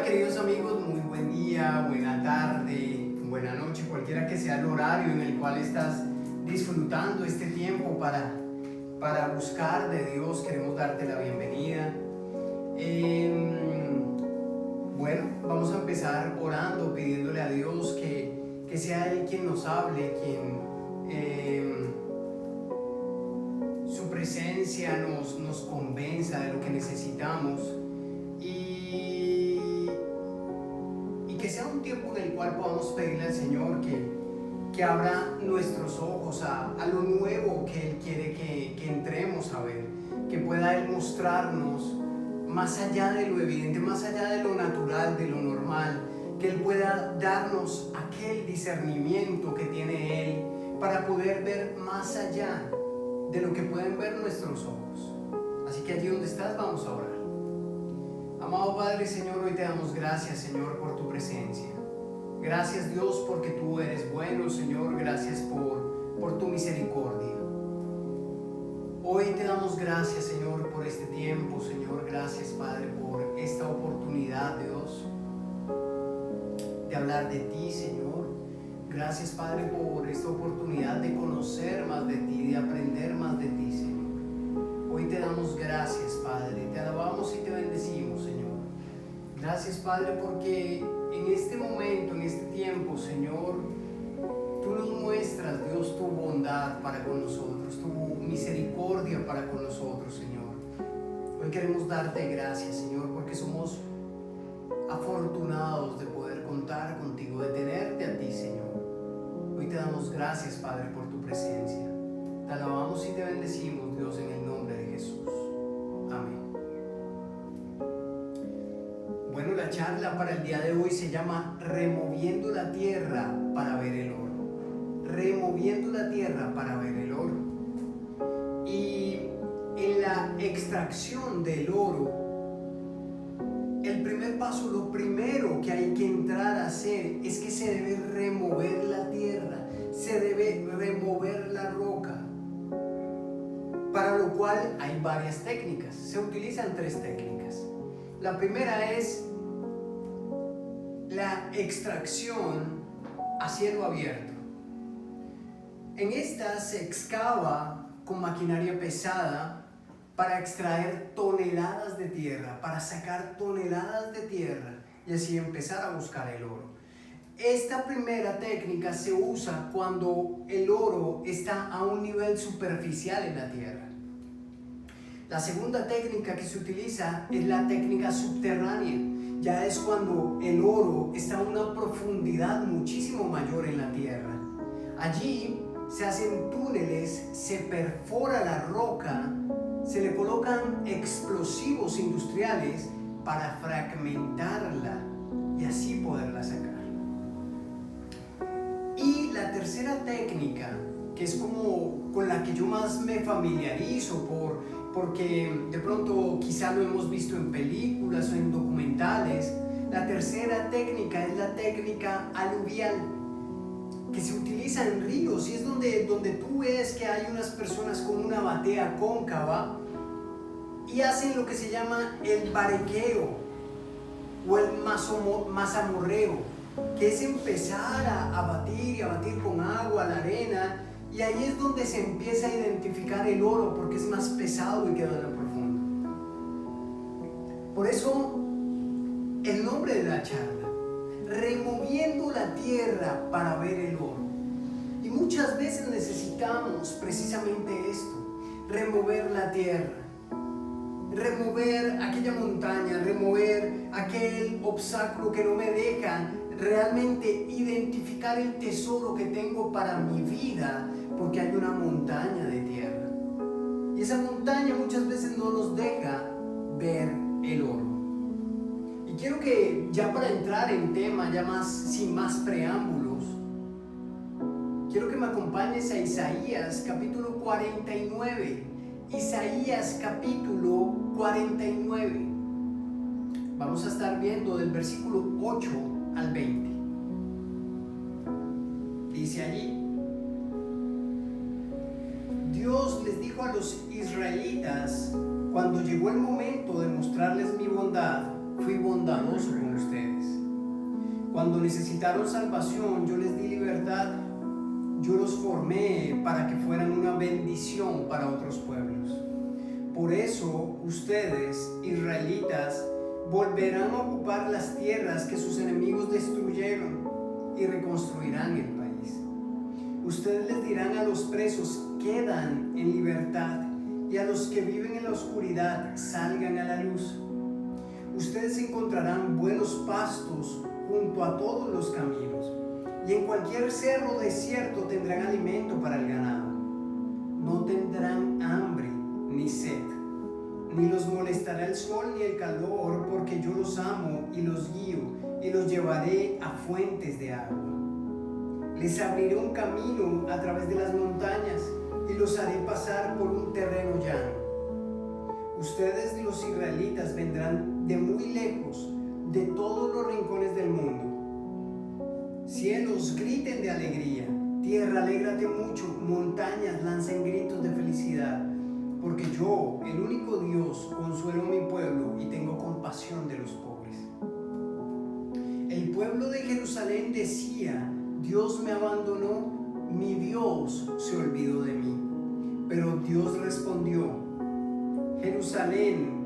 Hola queridos amigos, muy buen día, buena tarde, buena noche, cualquiera que sea el horario en el cual estás disfrutando este tiempo para buscar de Dios. Queremos darte la bienvenida. Bueno, vamos a empezar orando, pidiéndole a Dios que sea Él quien nos hable, su presencia nos convenza de lo que necesitamos y que sea un tiempo en el cual podamos pedirle al Señor que abra nuestros ojos a lo nuevo que Él quiere que entremos a ver, que pueda Él mostrarnos más allá de lo evidente, más allá de lo natural, de lo normal, que Él pueda darnos aquel discernimiento que tiene Él para poder ver más allá de lo que pueden ver nuestros ojos. Así que allí donde estás, vamos a orar. Amado Padre, Señor, hoy te damos gracias, Señor, por tu presencia. Gracias, Dios, porque tú eres bueno, Señor. Gracias por tu misericordia. Hoy te damos gracias, Señor, por este tiempo, Señor. Gracias, Padre, por esta oportunidad, Dios, de hablar de ti, Señor. Gracias, Padre, por esta oportunidad de conocer más de ti, de aprender más de ti, Señor. Hoy te damos gracias, Padre. Te alabamos y te bendecimos, Señor. Gracias, Padre, porque en este momento, en este tiempo, Señor, tú nos muestras, Dios, tu bondad para con nosotros, tu misericordia para con nosotros, Señor. Hoy queremos darte gracias, Señor, porque somos afortunados de poder contar contigo, de tenerte a ti, Señor. Hoy te damos gracias, Padre, por tu presencia. Te alabamos y te bendecimos, Dios, en el nombre de Jesús. Amén. Bueno, la charla para el día de hoy se llama Removiendo la tierra para ver el oro. Removiendo la tierra para ver el oro. Y en la extracción del oro, el primer paso, lo primero que hay que entrar a hacer es que se debe remover la tierra, se debe remover la roca, para lo cual hay varias técnicas. Se utilizan 3 técnicas. La primera es la extracción a cielo abierto. En esta se excava con maquinaria pesada para extraer toneladas de tierra, para sacar toneladas de tierra y así empezar a buscar el oro. Esta primera técnica se usa cuando el oro está a un nivel superficial en la tierra. La segunda técnica que se utiliza es la técnica subterránea. Ya es cuando el oro está a una profundidad muchísimo mayor en la tierra. Allí se hacen túneles, se perfora la roca, se le colocan explosivos industriales para fragmentarla y así poderla sacar. Y la tercera técnica, que es como con la que yo más me familiarizo porque de pronto quizá lo hemos visto en películas o en documentales, la tercera técnica es la técnica aluvial, que se utiliza en ríos y es donde tú ves que hay unas personas con una batea cóncava y hacen lo que se llama el barequeo o el mazamorreo, que es empezar a batir con agua la arena, y ahí es donde se empieza a identificar el oro porque es más pesado y queda en lo profundo. Por eso el nombre de la charla, removiendo la tierra para ver el oro. Y muchas veces necesitamos precisamente esto, remover la tierra, remover aquella montaña, remover aquel obstáculo que no me deja realmente identificar el tesoro que tengo para mi vida, porque hay una montaña de tierra. Y esa montaña muchas veces no nos deja ver el oro. Y quiero que ya para entrar en tema, sin más preámbulos, quiero que me acompañes a Isaías capítulo 49. Isaías capítulo 49. Vamos a estar viendo del versículo 8 al 20. Dice allí: Dios les dijo a los israelitas, cuando llegó el momento de mostrarles mi bondad, fui fui bondadoso con ustedes. Cuando necesitaron salvación, yo les di libertad. Yo los formé para que fueran una bendición para otros pueblos. Por eso ustedes, israelitas, volverán a ocupar las tierras que sus enemigos destruyeron y reconstruirán el país. Ustedes les dirán a los presos: quedan en libertad, y a los que viven en la oscuridad: salgan a la luz. Ustedes encontrarán buenos pastos junto a todos los caminos, y en cualquier cerro desierto tendrán alimento para el ganado. No tendrán hambre ni sed, ni los molestará el sol ni el calor, porque yo los amo y los guío y los llevaré a fuentes de agua. Les abriré un camino a través de las montañas y los haré pasar por un terreno llano. Ustedes, los israelitas, vendrán de muy lejos, de todos los rincones del mundo. Cielos, griten de alegría. Tierra, alégrate mucho. Montañas, lancen gritos de felicidad. Porque yo, el único Dios, consuelo a mi pueblo y tengo compasión de los pobres. El pueblo de Jerusalén decía: Dios me abandonó, mi Dios se olvidó de mí. Pero Dios respondió: Jerusalén,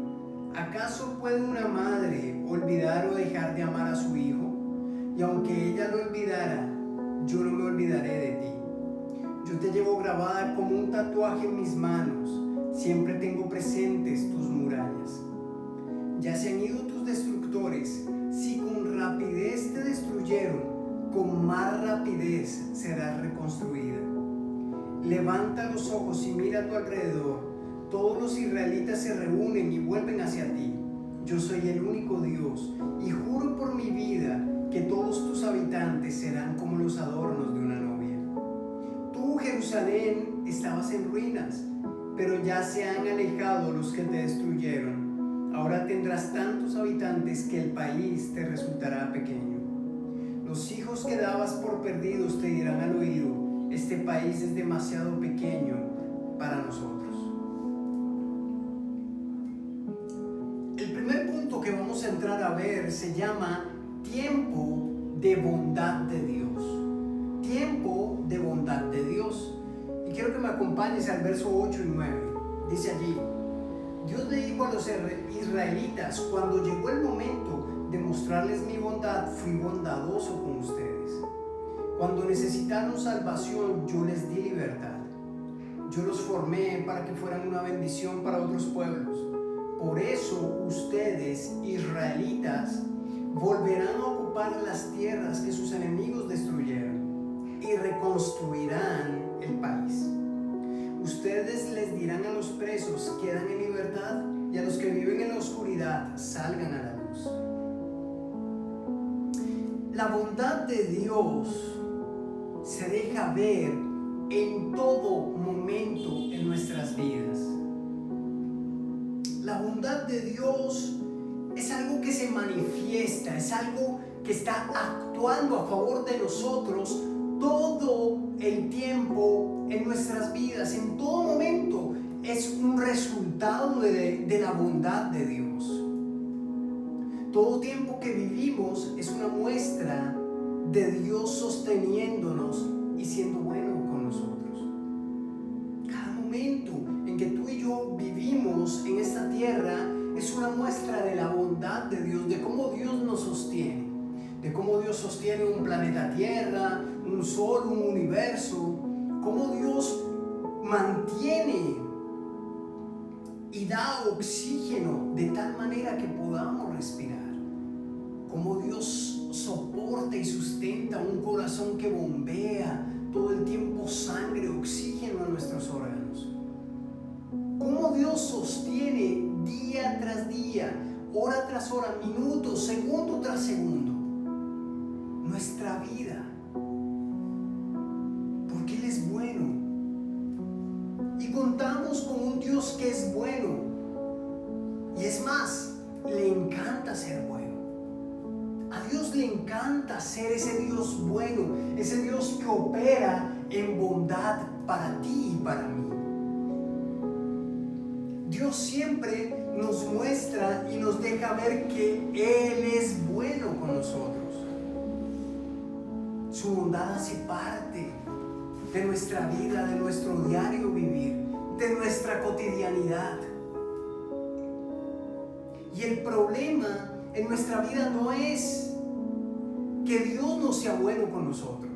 ¿acaso puede una madre olvidar o dejar de amar a su hijo? Y aunque ella lo olvidara, yo no me olvidaré de ti. Yo te llevo grabada como un tatuaje en mis manos. Siempre tengo presentes tus murallas. Ya se han ido tus destructores. Si con rapidez te destruyeron, con más rapidez serás reconstruida. Levanta los ojos y mira a tu alrededor. Todos los israelitas se reúnen y vuelven hacia ti. Yo soy el único Dios, y juro por mi vida que todos tus habitantes serán como los adornos de una novia. Tú, Jerusalén, estabas en ruinas, pero ya se han alejado los que te destruyeron. Ahora tendrás tantos habitantes que el país te resultará pequeño. Los hijos que dabas por perdidos te dirán al oído: este país es demasiado pequeño para nosotros. El primer punto que vamos a entrar a ver se llama tiempo de bondad de Dios. Tiempo de bondad de Dios. Y quiero que me acompañes al verso 8 y 9. Dice allí: Dios le dijo a los israelitas: cuando llegó el momento de mostrarles mi bondad, fui bondadoso con ustedes. Cuando necesitaron salvación, yo les di libertad. Yo los formé para que fueran una bendición para otros pueblos. Por eso ustedes, israelitas, volverán a ocupar las tierras que sus enemigos destruyeron y reconstruirán el país. Ustedes les dirán a los presos: quedan en libertad, y a los que viven en la oscuridad: salgan a la luz. La bondad de Dios se deja ver en todo momento en nuestras vidas. La bondad de Dios es algo que se manifiesta, es algo que está actuando a favor de nosotros todo el tiempo en nuestras vidas. En todo momento es un resultado de la bondad de Dios. Todo tiempo que vivimos es una muestra de Dios sosteniéndonos y siendo bueno con nosotros. Cada momento en que tú y yo vivimos en esta tierra es una muestra de la bondad de Dios, de cómo Dios nos sostiene, de cómo Dios sostiene un planeta Tierra, un sol, un universo, cómo Dios mantiene y da oxígeno de tal manera que podamos respirar, cómo Dios soporta y sustenta un corazón que bombea todo el tiempo sangre, oxígeno a nuestros órganos. Cómo Dios sostiene día tras día, hora tras hora, minuto, segundo tras segundo, nuestra vida. Porque Él es bueno. Y contamos con un Dios que es bueno. Y es más, le encanta ser bueno. A Dios le encanta ser ese Dios bueno, ese Dios que opera en bondad para ti y para mí. Dios siempre nos muestra y nos deja ver que Él es bueno con nosotros. Su bondad hace parte de nuestra vida, de nuestro diario vivir, de nuestra cotidianidad. Y el problema en nuestra vida no es que Dios no sea bueno con nosotros.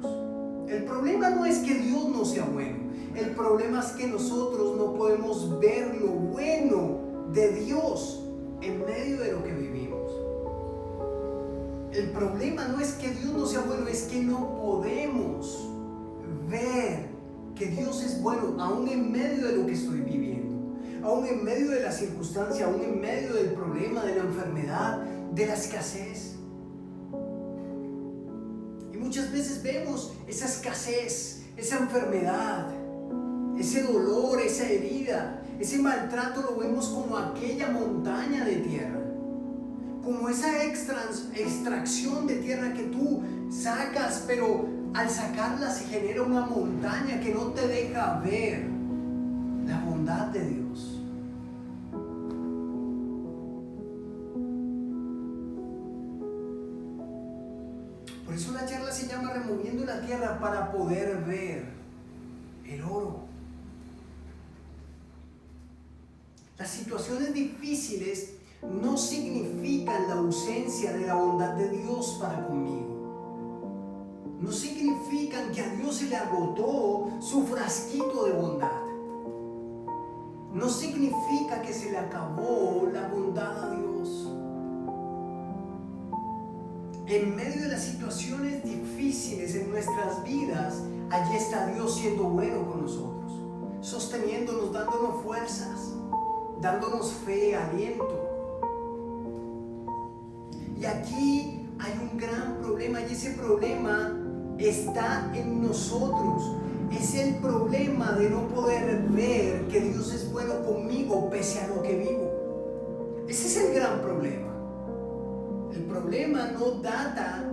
El problema no es que Dios no sea bueno. El problema es que nosotros no podemos ver lo bueno de Dios en medio de lo que vivimos. El problema no es que Dios no sea bueno, es que no podemos ver que Dios es bueno aún en medio de lo que estoy viviendo, aún en medio de la circunstancia, aún en medio del problema, de la enfermedad, de la escasez. Y muchas veces vemos esa escasez, esa enfermedad, ese dolor, esa herida, ese maltrato, lo vemos como aquella montaña de tierra, como esa extracción de tierra que tú sacas, pero al sacarla se genera una montaña que no te deja ver la bondad de Dios. Por eso la charla se llama Removiendo la Tierra, para poder ver el oro. Las situaciones difíciles no significan la ausencia de la bondad de Dios para conmigo. No significan que a Dios se le agotó su frasquito de bondad. No significa que se le acabó la bondad a Dios. En medio de las situaciones difíciles en nuestras vidas, allí está Dios siendo bueno con nosotros, sosteniéndonos, dándonos fuerzas, dándonos fe, aliento. Y aquí hay un gran problema, y ese problema está en nosotros. Es el problema de no poder ver que Dios es bueno conmigo pese a lo que vivo. Ese es el gran problema. El problema no data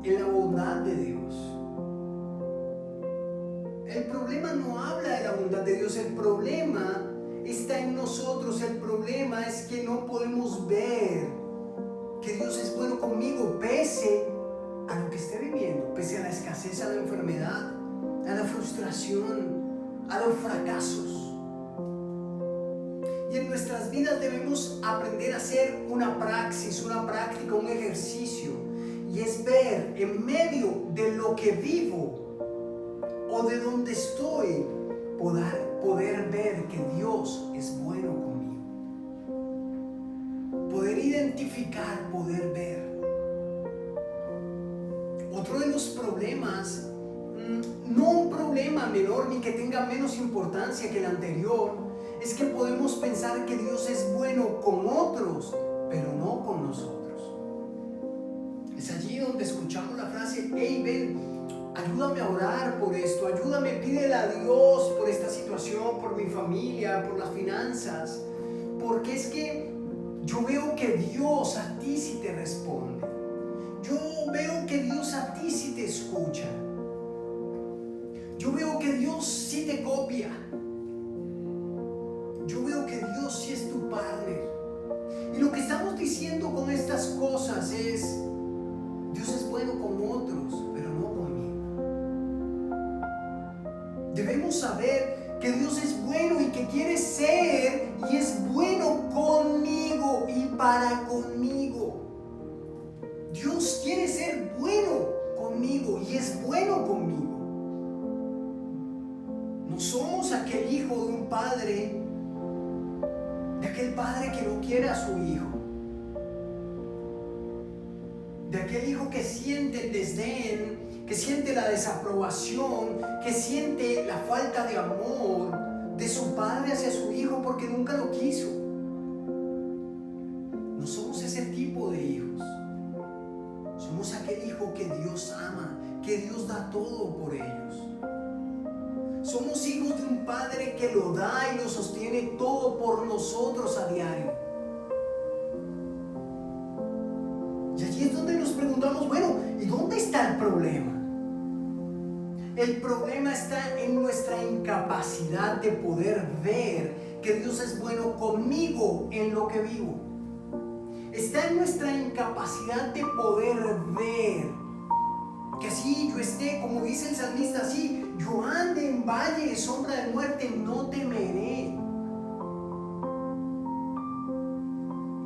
en la bondad de Dios. El problema no habla de la bondad de Dios. El problema está en nosotros. El problema es que no podemos ver que Dios es bueno conmigo pese a lo que esté viviendo, pese a la escasez, a la enfermedad, a la frustración, a los fracasos. Y en nuestras vidas debemos aprender a hacer una praxis, una práctica, un ejercicio, y es ver en medio de lo que vivo o de donde estoy, poder ver que Dios es bueno conmigo. Poder identificar, poder ver. Otro de los problemas, no un problema menor ni que tenga menos importancia que el anterior, es que podemos pensar que Dios es bueno con otros, pero no con nosotros. Es allí donde escuchamos la frase: hey, ven, ayúdame a orar por esto, ayúdame, pídele a Dios por esta situación, por mi familia, por las finanzas, porque es que yo veo que Dios a ti sí te responde. Yo veo que Dios a ti sí te escucha. Yo veo que Dios sí te copia. Yo veo que Dios sí es tu Padre. Y lo que estamos diciendo con estas cosas es: Dios es bueno con otros, pero no conmigo. Debemos saber que Dios es bueno y que quiere ser y es bueno conmigo y para conmigo. Dios quiere ser bueno conmigo y es bueno conmigo. No somos aquel hijo de un padre, de aquel padre que no quiere a su hijo, de aquel hijo que siente el desdén, que siente la desaprobación, que siente la falta de amor de su padre hacia su hijo porque nunca lo quiso. No somos ese tipo de hijos. Somos aquel hijo que Dios ama, que Dios da todo por ellos. Somos hijos de un Padre que lo da y lo sostiene todo por nosotros a diario. Y allí es donde nos preguntamos: bueno, ¿y dónde está el problema? El problema está en nuestra incapacidad de poder ver que Dios es bueno conmigo en lo que vivo. Está en nuestra incapacidad de poder ver que así yo esté, como dice el salmista, así yo ande en valle de sombra de muerte, no temeré.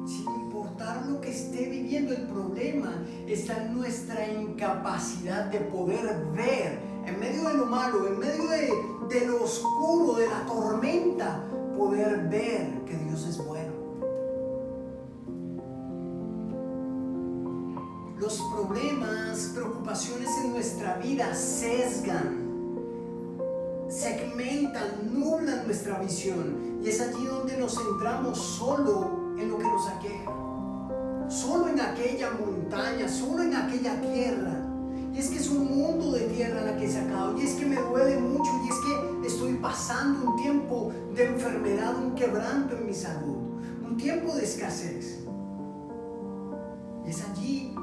Sin importar lo que esté viviendo, el problema está en nuestra incapacidad de poder ver en medio de lo malo, en medio de lo oscuro, de la tormenta, poder ver que Dios es bueno. Los problemas, preocupaciones en nuestra vida sesgan, segmentan, nublan nuestra visión, y es allí donde nos centramos solo en lo que nos aqueja, solo en aquella montaña, solo en aquella tierra. Y es que es un mundo de tierra en la que se acaba, y es que me duele mucho, y es que estoy pasando un tiempo de enfermedad, un quebranto en mi salud, un tiempo de escasez. Y es allí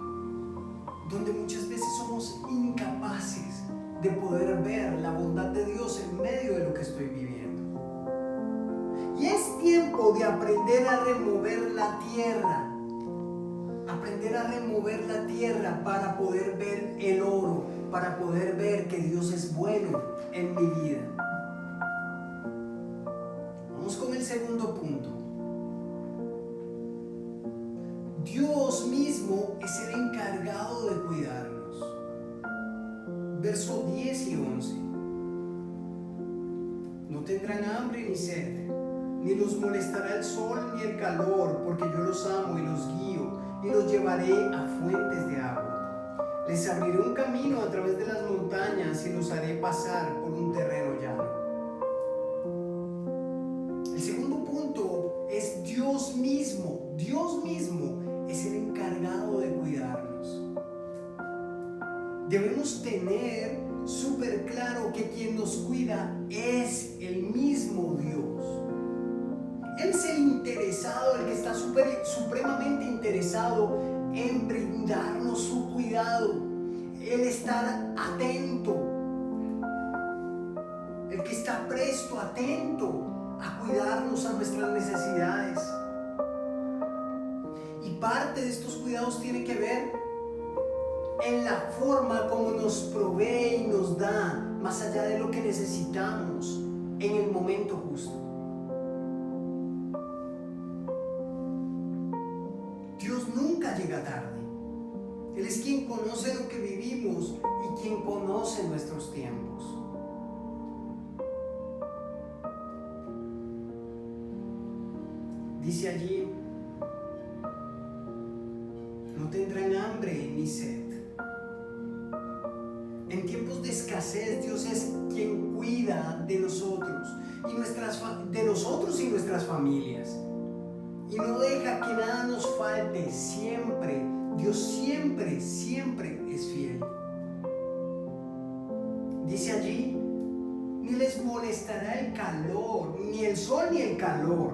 donde muchas veces somos incapaces de poder ver la bondad de Dios en medio de lo que estoy viviendo. Y es tiempo de aprender a remover la tierra. Aprender a remover la tierra para poder ver el oro, para poder ver que Dios es bueno en mi vida. Vamos con el segundo punto. Dios mismo es el encargado de cuidarnos. Versos 10 y 11. No tendrán hambre ni sed, ni los molestará el sol ni el calor, porque yo los amo y los guío, y los llevaré a fuentes de agua. Les abriré un camino a través de las montañas y los haré pasar por un terreno llano. El segundo punto es Dios mismo. Dios mismo es el encargado de cuidarnos. Debemos tener súper claro que quien nos cuida es el mismo Dios. Él es el interesado, el que está supremamente interesado en brindarnos su cuidado, el estar atento, el que está presto, atento a cuidarnos, a nuestras necesidades. Y parte de estos cuidados tiene que ver en la forma como nos provee y nos da, más allá de lo que necesitamos en el momento justo. Dios nunca llega tarde. Él es quien conoce lo que vivimos y quien conoce nuestros tiempos. Dice allí: no tendrán hambre ni sed. En tiempos de escasez, Dios es quien cuida de nosotros y nuestras familias. Y no deja que nada nos falte. Siempre, Dios siempre es fiel. Dice allí: ni les molestará el calor, ni el sol ni el calor.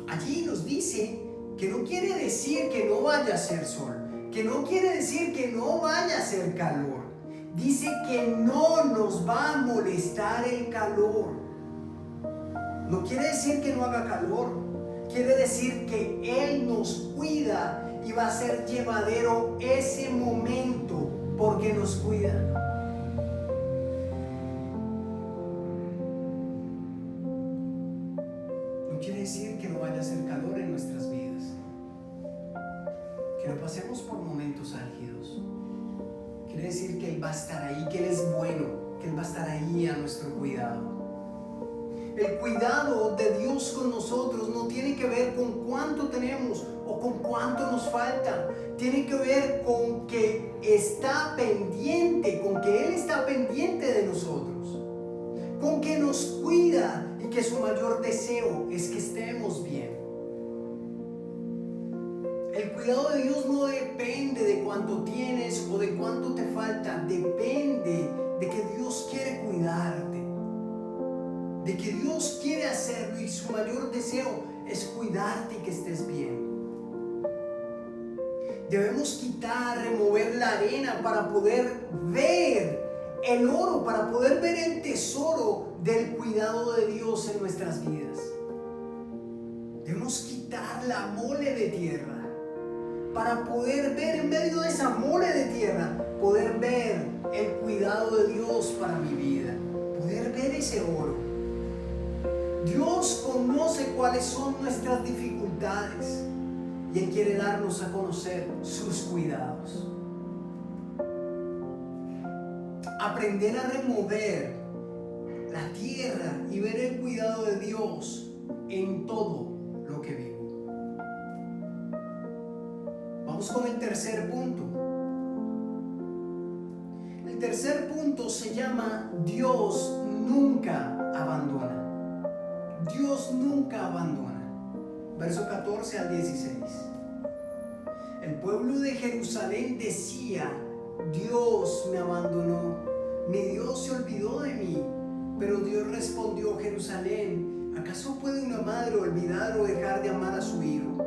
Allí nos dice que no quiere decir que no vaya a ser sol, que no quiere decir que no vaya a ser calor. Dice que no nos va a molestar el calor. No quiere decir que no haga calor, quiere decir que Él nos cuida y va a ser llevadero ese momento porque nos cuida. No quiere decir que no vaya a hacer calor en nuestras vidas, que no pasemos por momentos álgidos. Quiere decir que Él va a estar ahí, que Él es bueno, que Él va a estar ahí a nuestro cuidado. El cuidado de Dios con nosotros no tiene que ver con cuánto tenemos o con cuánto nos falta. Tiene que ver con que está pendiente, con que Él está pendiente de nosotros, con que nos cuida y que su mayor deseo es que estemos bien. El cuidado de Dios no depende de cuánto tienes o de cuánto te falta, depende de que Dios quiere cuidarte, de que Dios quiere hacerlo y su mayor deseo es cuidarte y que estés bien. Debemos quitar, remover la arena para poder ver el oro, para poder ver el tesoro del cuidado de Dios en nuestras vidas. Debemos quitar la mole de tierra para poder ver en medio de esa mole de tierra, poder ver el cuidado de Dios para mi vida, poder ver ese oro. Dios conoce cuáles son nuestras dificultades y Él quiere darnos a conocer sus cuidados. Aprender a remover la tierra y ver el cuidado de Dios en todo lo que vivo. Vamos con el tercer punto. El tercer punto se llama Dios nunca abandona. Dios nunca abandona. Verso 14 al 16. El pueblo de Jerusalén decía: Dios me abandonó, mi Dios se olvidó de mí. Pero Dios respondió: Jerusalén, ¿acaso puede una madre olvidar o dejar de amar a su hijo?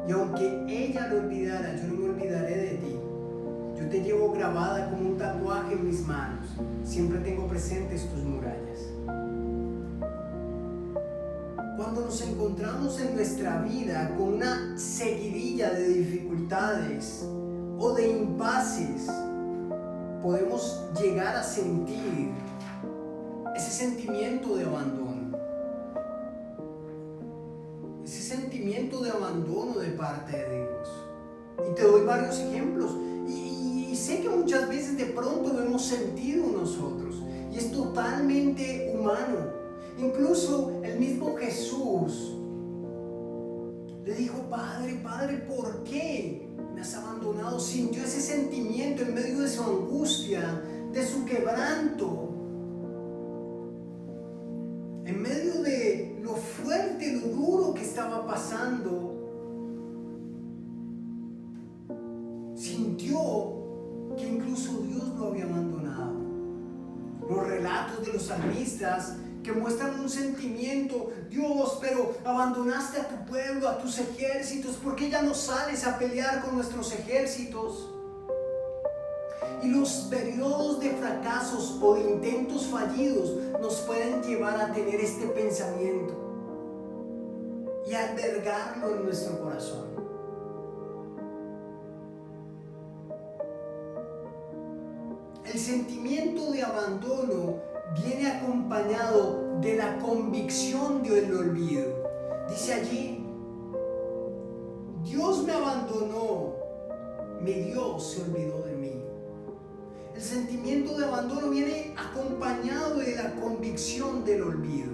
Y aunque ella lo olvidara, yo no me olvidaré de ti. Yo te llevo grabada como un tatuaje en mis manos. Siempre tengo presentes tus murallas. Cuando nos encontramos en nuestra vida con una seguidilla de dificultades o de impases, podemos llegar a sentir ese sentimiento de abandono. Ese sentimiento de abandono de parte de Dios. Y te doy varios ejemplos. Y sé que muchas veces de pronto lo hemos sentido nosotros. Y es totalmente humano. Incluso el mismo Jesús le dijo: Padre, Padre, ¿por qué me has abandonado? Sintió ese sentimiento en medio de su angustia, de su quebranto, en medio de lo fuerte, lo duro que estaba pasando. Sintió que incluso Dios lo había abandonado. Los relatos de los salmistas que muestran un sentimiento: Dios, pero abandonaste a tu pueblo, a tus ejércitos, ¿por qué ya no sales a pelear con nuestros ejércitos? Y los periodos de fracasos o de intentos fallidos nos pueden llevar a tener este pensamiento y a albergarlo en nuestro corazón. El sentimiento de abandono viene acompañado de la convicción del olvido. Dice allí: Dios me abandonó, mi Dios se olvidó de mí. El sentimiento de abandono viene acompañado de la convicción del olvido.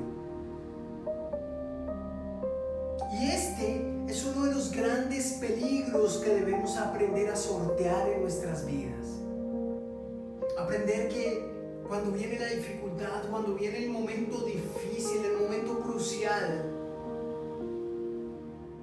Y este es uno de los grandes peligros que debemos aprender a sortear en nuestras vidas. Aprender que cuando viene la dificultad, cuando viene el momento difícil, el momento crucial,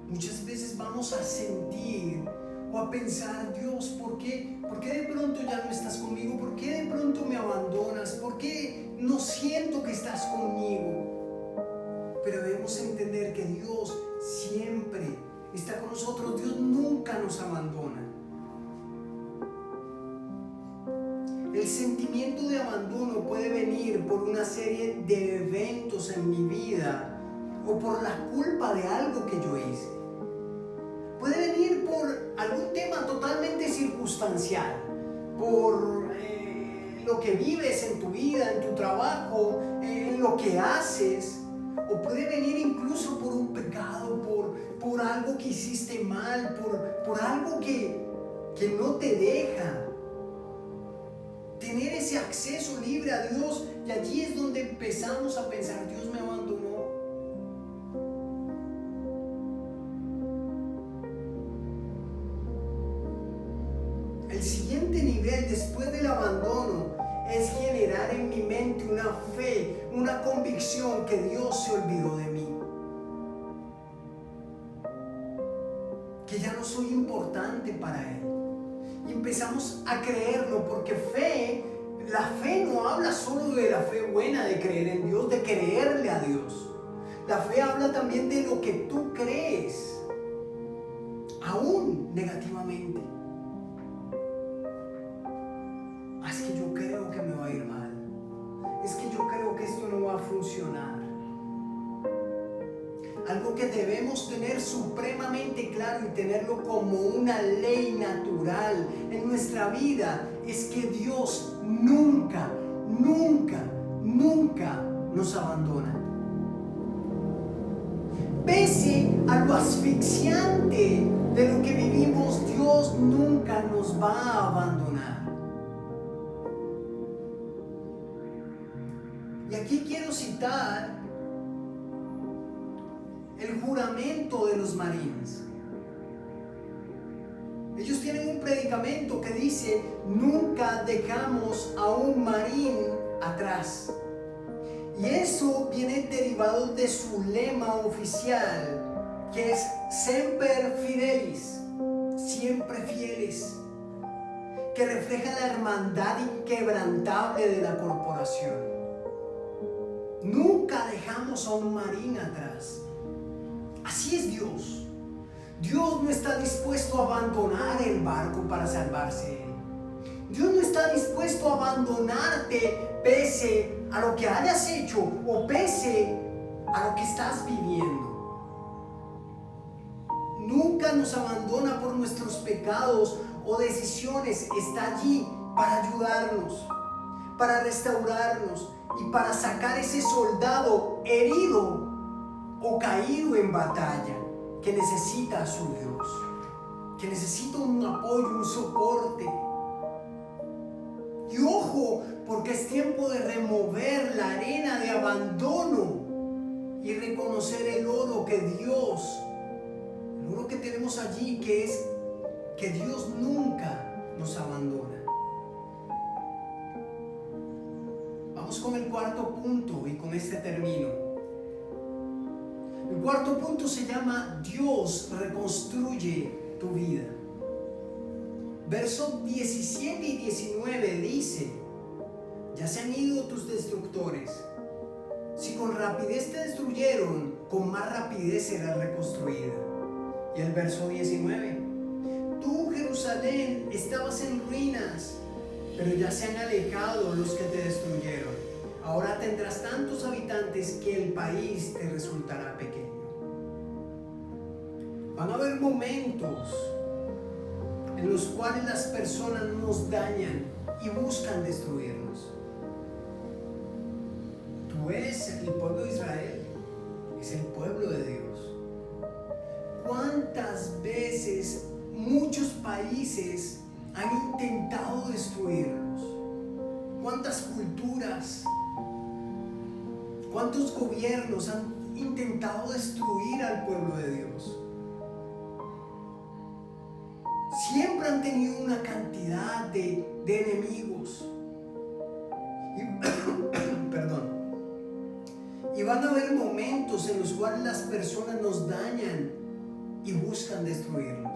muchas veces vamos a sentir o a pensar: Dios, ¿por qué de pronto ya no estás conmigo? ¿Por qué de pronto me abandonas? ¿Por qué no siento que estás conmigo? Pero debemos entender que Dios siempre está con nosotros. Dios nunca nos abandona. El sentimiento de abandono puede venir por una serie de eventos en mi vida o por la culpa de algo que yo hice. Puede venir por algún tema totalmente circunstancial, por lo que vives en tu vida, en tu trabajo, en lo que haces. O puede venir incluso por un pecado, por algo que hiciste mal, por algo que no te deja tener ese acceso libre a Dios. Y allí es donde empezamos a pensar: Dios me abandonó. El siguiente nivel después del abandono es generar en mi mente una fe, una convicción que Dios se olvidó de mí, que ya no soy importante para Él. Y empezamos a creerlo, porque la fe no habla solo de la fe buena, de creer en Dios, de creerle a Dios. La fe habla también de lo que tú crees, aún negativamente. Es que yo creo que me va a ir algo que debemos tener supremamente claro y tenerlo como una ley natural en nuestra vida, es que Dios nunca, nunca, nunca nos abandona. Pese a lo asfixiante de lo que vivimos, Dios nunca nos va a abandonar. Y aquí quiero citar el juramento de los marines. Ellos tienen un predicamento que dice: nunca dejamos a un marín atrás. Y eso viene derivado de su lema oficial, que es Semper Fidelis, siempre fieles, que refleja la hermandad inquebrantable de la corporación. Nunca dejamos a un marín atrás. Así es Dios. Dios no está dispuesto a abandonar el barco para salvarse él. Dios no está dispuesto a abandonarte pese a lo que hayas hecho o pese a lo que estás viviendo. Nunca nos abandona por nuestros pecados o decisiones. Está allí para ayudarnos, para restaurarnos y para sacar ese soldado herido o caído en batalla que necesita a su Dios, que necesita un apoyo, un soporte. Y ojo, porque es tiempo de remover la arena de abandono y reconocer el oro que Dios, el oro que tenemos allí, que es que Dios nunca nos abandona. Vamos con el cuarto punto y con este termino. El cuarto punto se llama: Dios reconstruye tu vida. Versos 17 y 19 dice: ya se han ido tus destructores. Si con rapidez te destruyeron, con más rapidez serás reconstruida. Y el verso 19: tú, Jerusalén, estabas en ruinas, pero ya se han alejado los que te destruyeron. Ahora tendrás tantos habitantes que el país te resultará pequeño. Van a haber momentos en los cuales las personas nos dañan y buscan destruirnos. Tú eres el pueblo de Israel, es el pueblo de Dios. ¿Cuántas veces muchos países han intentado destruirnos? ¿Cuántas culturas, cuántos gobiernos han intentado destruir al pueblo de Dios? Siempre han tenido una cantidad de enemigos. Y van a haber momentos en los cuales las personas nos dañan y buscan destruirnos.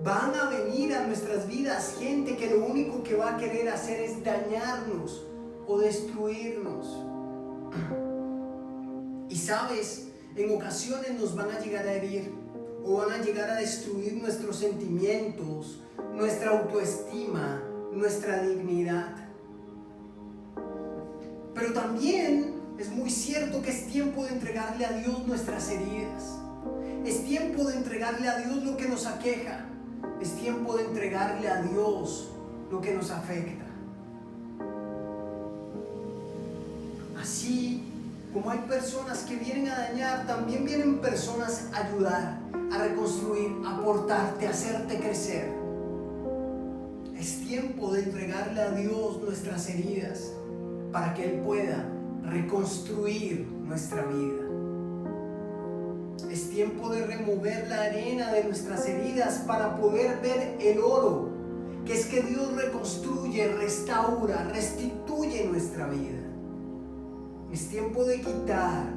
Van a venir a nuestras vidas gente que lo único que va a querer hacer es dañarnos o destruirnos. Y sabes, en ocasiones nos van a llegar a herir o van a llegar a destruir nuestros sentimientos, nuestra autoestima, nuestra dignidad. Pero también es muy cierto que es tiempo de entregarle a Dios nuestras heridas. Es tiempo de entregarle a Dios lo que nos aqueja. Es tiempo de entregarle a Dios lo que nos afecta. Así como hay personas que vienen a dañar, también vienen personas a ayudar, a reconstruir, a aportarte, a hacerte crecer. Es tiempo de entregarle a Dios nuestras heridas para que Él pueda reconstruir nuestra vida. Es tiempo de remover la arena de nuestras heridas para poder ver el oro, que es que Dios reconstruye, restaura, restituye nuestra vida. Es tiempo de quitar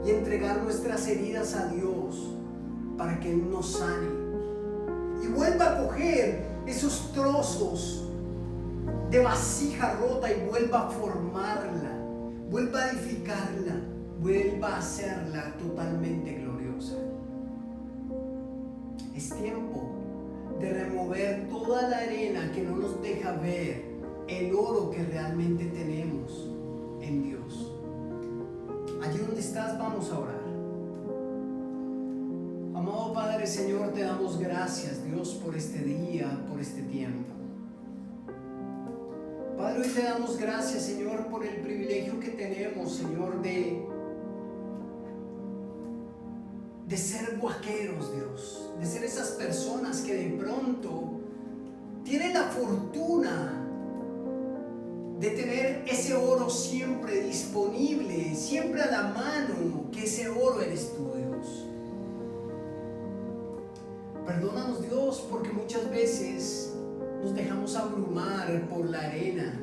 y entregar nuestras heridas a Dios para que Él nos sane y vuelva a coger esos trozos de vasija rota y vuelva a formarla, vuelva a edificarla, vuelva a hacerla totalmente gloriosa. Es tiempo de remover toda la arena que no nos deja ver el oro que realmente tenemos en Dios. Allí donde estás, vamos a orar. Amado Padre, Señor, te damos gracias, Dios, por este día, por este tiempo. Padre, hoy te damos gracias, Señor, por el privilegio que tenemos, Señor, de ser guaqueros, Dios, de ser esas personas que de pronto tienen la fortuna de tener ese oro siempre disponible, siempre a la mano, que ese oro eres tú, Dios. Perdónanos, Dios, porque muchas veces nos dejamos abrumar por la arena,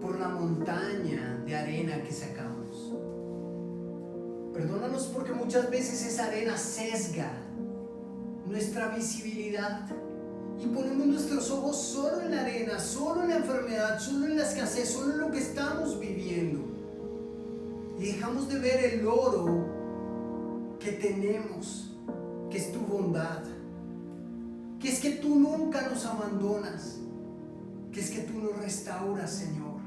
por la montaña de arena que sacamos. Perdónanos porque muchas veces esa arena sesga nuestra visibilidad y ponemos nuestros ojos solo en la arena, solo en la enfermedad, solo en la escasez, solo en lo que estamos viviendo. Y dejamos de ver el oro que tenemos, que es tu bondad, que es que tú nunca nos abandonas, que es que tú nos restauras, Señor.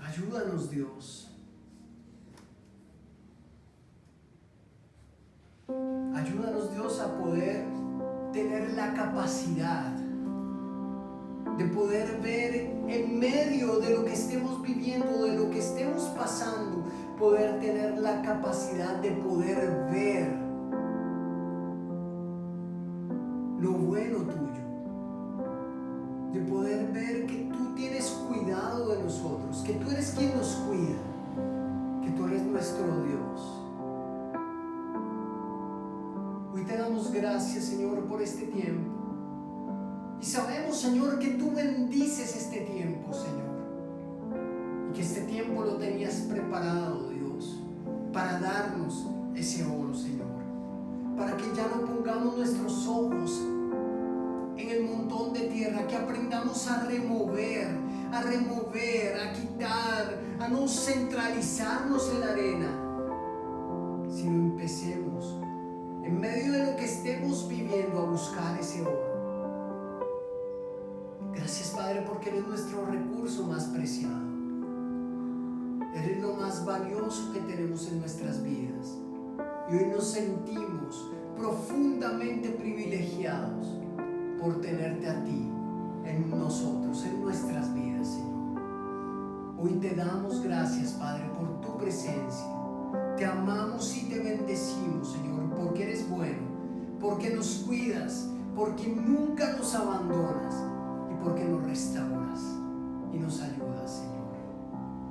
Ayúdanos, Dios. Ayúdanos, Dios, a poder tener la capacidad de poder ver en medio de lo que estemos viviendo, de lo que estemos pasando, poder tener la capacidad de poder ver lo bueno tuyo, de poder ver que tú tienes cuidado de nosotros, que tú eres quien nos cuida, que tú eres nuestro Dios. Hoy te damos gracias, Señor, por este tiempo. Y sabemos, Señor, que tú bendices este tiempo, Señor. Y que este tiempo lo tenías preparado, Dios, para darnos ese oro, Señor. Para que ya no pongamos nuestros ojos en el montón de tierra, que aprendamos a remover, a quitar, a no centralizarnos en la arena, sino empecemos en medio de lo que estemos viviendo a buscar ese oro. Gracias, Padre, porque eres nuestro recurso más preciado. Eres lo más valioso que tenemos en nuestras vidas. Y hoy nos sentimos profundamente privilegiados por tenerte a ti en nosotros, en nuestras vidas, Señor. Hoy te damos gracias, Padre, por tu presencia. Te amamos y te bendecimos, Señor, porque eres bueno, porque nos cuidas, porque nunca nos abandonas y porque nos restauras y nos ayudas, Señor.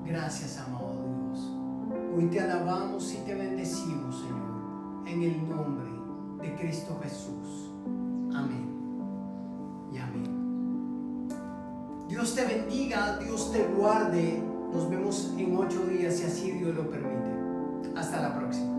Gracias, amado Dios. Hoy te alabamos y te bendecimos, Señor, en el nombre de Cristo Jesús. Amén y amén. Dios te bendiga, Dios te guarde. Nos vemos en 8 días, si así Dios lo permite. Hasta la próxima.